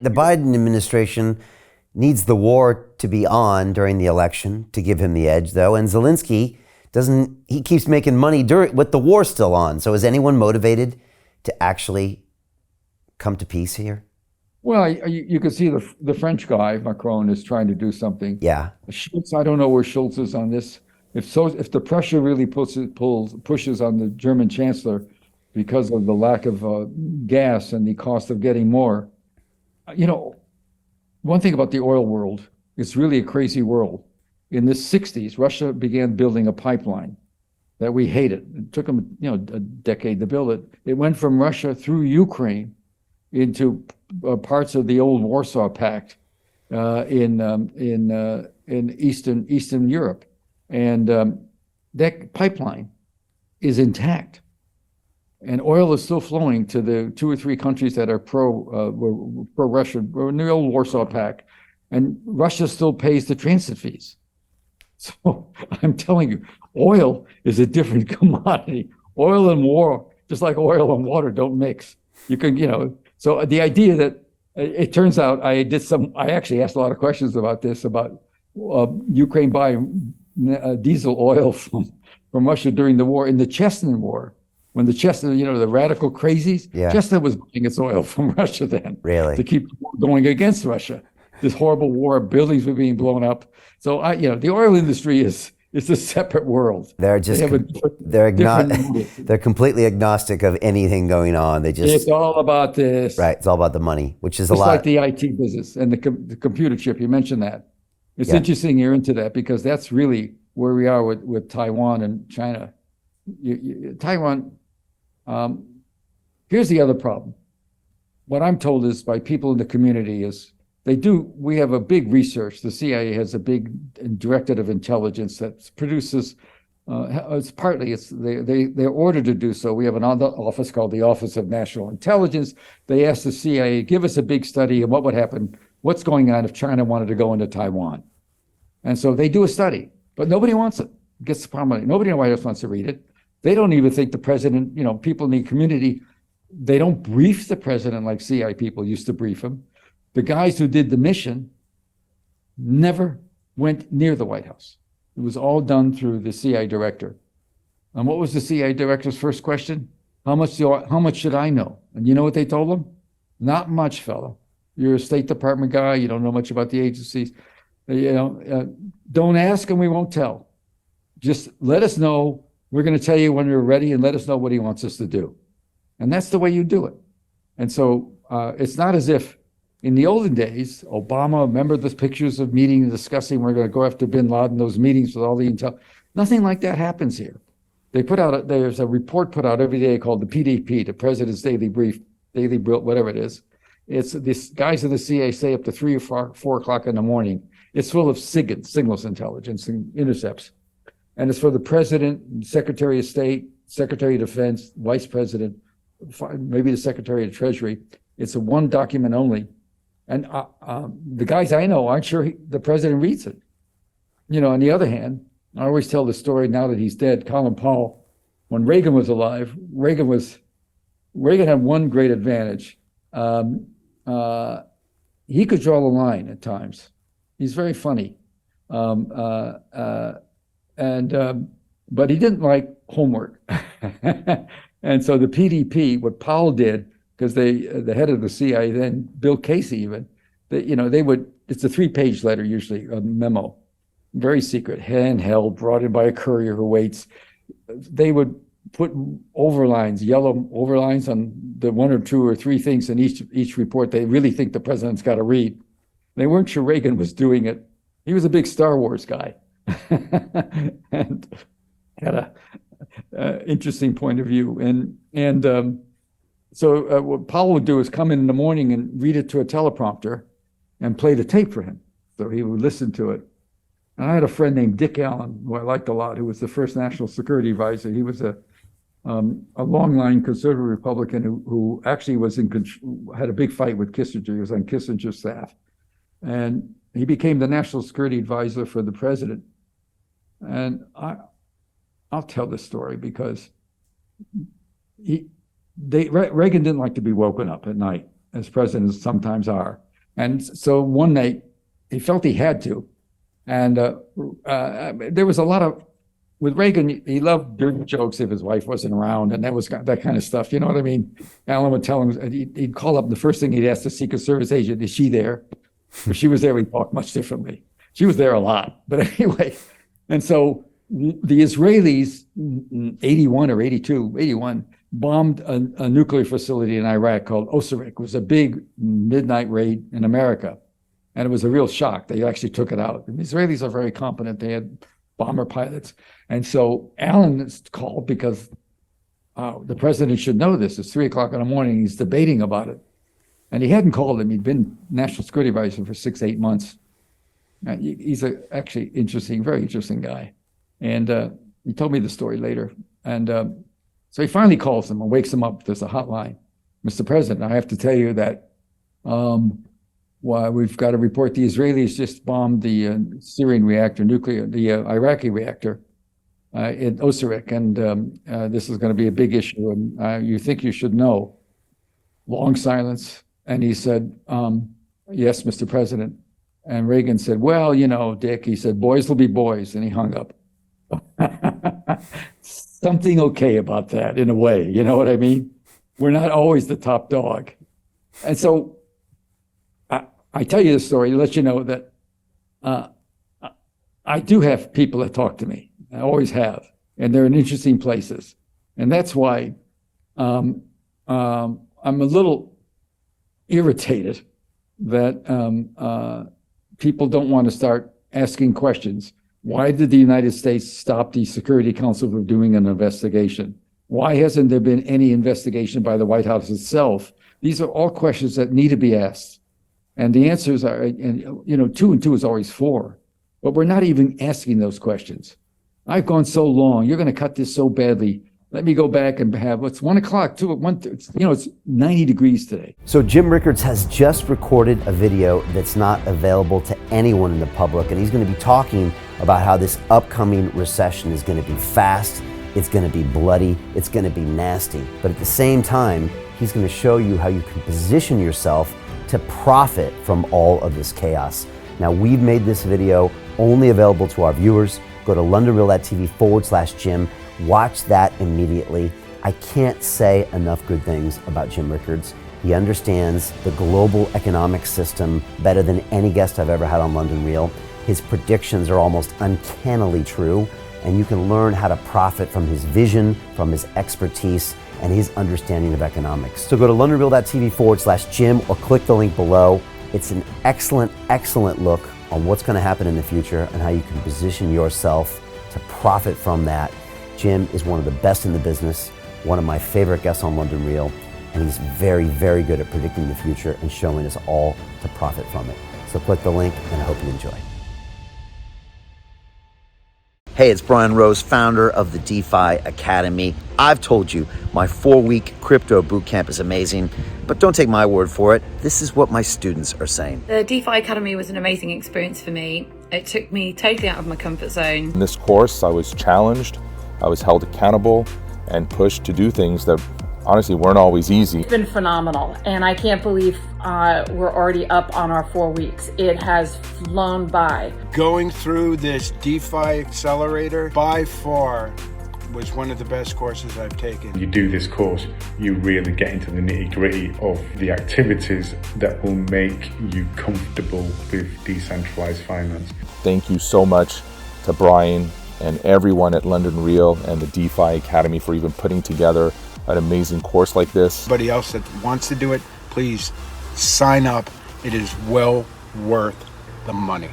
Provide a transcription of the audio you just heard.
The Biden administration needs the war to be on during the election to give him the edge, though. And Zelensky doesn't, he keeps making money with the war still on. So is anyone motivated to actually come to peace here? Well, you can see the French guy, Macron, is trying to do something. Yeah. Schultz, I don't know where Schultz is on this. If the pressure really pushes on the German chancellor because of the lack of gas and the cost of getting more, one thing about the oil world, it's really a crazy world. In the 60s, Russia began building a pipeline that we hated. It took them, a decade to build it. It went from Russia through Ukraine into parts of the old Warsaw Pact in Eastern Europe, and that pipeline is intact, and oil is still flowing to the 2 or 3 countries that are pro-Russian, in the old Warsaw Pact, and Russia still pays the transit fees. So I'm telling you, oil is a different commodity. Oil and war, just like oil and water, don't mix. You can, so the idea that it turns out I actually asked a lot of questions about this, about Ukraine buying diesel oil from Russia during the war, in the Chechen War, when the Chechen, the radical crazies, Yeah. Chechen was buying its oil from Russia then. Really? To keep going against Russia. This horrible war, buildings were being blown up. So the oil industry is a separate world. They're just they're completely agnostic of anything going on. It's all about this. Right. It's all about the money, which is Just a lot. like the IT business and the computer chip. You mentioned that. It's interesting you're into that, because that's really where we are with Taiwan and China. Taiwan. Here's the other problem. What I'm told is by people in the community is we have a big research. The CIA has a big directorate of intelligence that produces, they're ordered to do so. We have another office called the Office of National Intelligence. They asked the CIA, give us a big study of what would happen, what's going on if China wanted to go into Taiwan. And so they do a study, but nobody wants it. Gets the problem. Nobody in the White House wants to read it. They don't even think the president, people in the community, they don't brief the president like CIA people used to brief him. The guys who did the mission never went near the White House. It was all done through the CIA director. And what was the CIA director's first question? How much should I know? And you know what they told him? Not much, fella. You're a State Department guy. You don't know much about the agencies. Don't ask and we won't tell. Just let us know. We're going to tell you when we're ready, and let us know what he wants us to do. And that's the way you do it. And so it's not as if in the olden days, Obama, remember the pictures of meeting and discussing, we're going to go after bin Laden, those meetings with all the intel. Nothing like that happens here. There's a report put out every day called the PDP, the President's Daily Brief, whatever it is. It's these guys in the CIA stay up to 3 or 4 o'clock in the morning. It's full of signals intelligence and intercepts. And it's for the President, Secretary of State, Secretary of Defense, Vice President, maybe the Secretary of Treasury. It's a one document only. And the guys I know aren't sure the president reads it. On the other hand, I always tell the story now that he's dead. Colin Powell, when Reagan was alive, Reagan had one great advantage. He could draw the line at times. He's very funny. But he didn't like homework. And so the PDP, what Powell did, because the head of the CIA then, Bill Casey even, it's a 3-page letter usually, a memo, very secret, handheld, brought in by a courier who waits. They would put overlines, yellow overlines on the 1 or 2 or 3 things in each report they really think the president's got to read. They weren't sure Reagan was doing it. He was a big Star Wars guy and had a interesting point of view. So what Powell would do is come in the morning and read it to a teleprompter and play the tape for him. So he would listen to it. And I had a friend named Dick Allen, who I liked a lot, who was the first national security advisor. He was a long-line conservative Republican who actually had a big fight with Kissinger. He was on Kissinger's staff. And he became the national security advisor for the president. And I'll tell this story because Reagan didn't like to be woken up at night, as presidents sometimes are. And so one night he felt he had to. And there was a lot of, with Reagan, he loved dirty jokes if his wife wasn't around, and that was that kind of stuff. You know what I mean? Alan would tell him, he'd call up, the first thing he'd ask the Secret Service agent, is she there? If she was there, we'd talk much differently. She was there a lot. But anyway, and so the Israelis, 81 or 82, 81, bombed a nuclear facility in Iraq called Osirik. It was a big midnight raid in America. And it was a real shock. They actually took it out. The Israelis are very competent. They had bomber pilots. And so Alan is called because the president should know this. It's 3:00 in the morning. He's debating about it. And he hadn't called him. He'd been National Security Advisor for 6-8 months. And he's actually interesting, very interesting guy. And he told me the story later. And so he finally calls him and wakes him up. There's a hotline. Mr. President, I have to tell you that we've got to report the Israelis just bombed the Syrian reactor, the Iraqi reactor in Osirik. And this is going to be a big issue. And you think you should know. Long silence. And he said, yes, Mr. President. And Reagan said, well, you know, Dick, he said, boys will be boys. And he hung up. Something okay about that in a way. You know what I mean? We're not always the top dog. And so I tell you this story to let you know that I do have people that talk to me. I always have. And they're in interesting places. And that's why I'm a little irritated that people don't want to start asking questions. Why did the United States stop the Security Council from doing an investigation? Why hasn't there been any investigation by the White House itself? These are all questions that need to be asked. And the answers are, and, you know, 2 and 2 is always 4. But we're not even asking those questions. I've gone so long. You're going to cut this so badly. Let me go back and have, it's 1 o'clock, 2 at 1, you know, it's 90 degrees today. So Jim Rickards has just recorded a video that's not available to anyone in the public, and he's going to be talking about how this upcoming recession is going to be fast, it's going to be bloody, it's going to be nasty. But at the same time, he's going to show you how you can position yourself to profit from all of this chaos. Now, we've made this video only available to our viewers. Go to londonreal.tv/Jim. Watch that immediately. I can't say enough good things about Jim Rickards. He understands the global economic system better than any guest I've ever had on London Real. His predictions are almost uncannily true, and you can learn how to profit from his vision, from his expertise, and his understanding of economics. So go to londonreal.tv/Jim or click the link below. It's an excellent, excellent look on what's going to happen in the future and how you can position yourself to profit from that. Jim is one of the best in the business, one of my favorite guests on London Real, and he's very, very good at predicting the future and showing us all to profit from it. So click the link, and I hope you enjoy. Hey, it's Brian Rose, founder of the DeFi Academy. I've told you my 4-week crypto bootcamp is amazing, but don't take my word for it. This is what my students are saying. The DeFi Academy was an amazing experience for me. It took me totally out of my comfort zone. In this course, I was challenged, I was held accountable, and pushed to do things that honestly weren't always easy. It's been phenomenal, and I can't believe we're already up on our 4 weeks. It has flown by. Going through this DeFi accelerator by far was one of the best courses I've taken. You do this course, you really get into the nitty-gritty of the activities that will make you comfortable with decentralized finance. Thank you so much to Brian and everyone at London Real and the DeFi Academy for even putting together an amazing course like this. Anybody else that wants to do it, please sign up. It is well worth the money.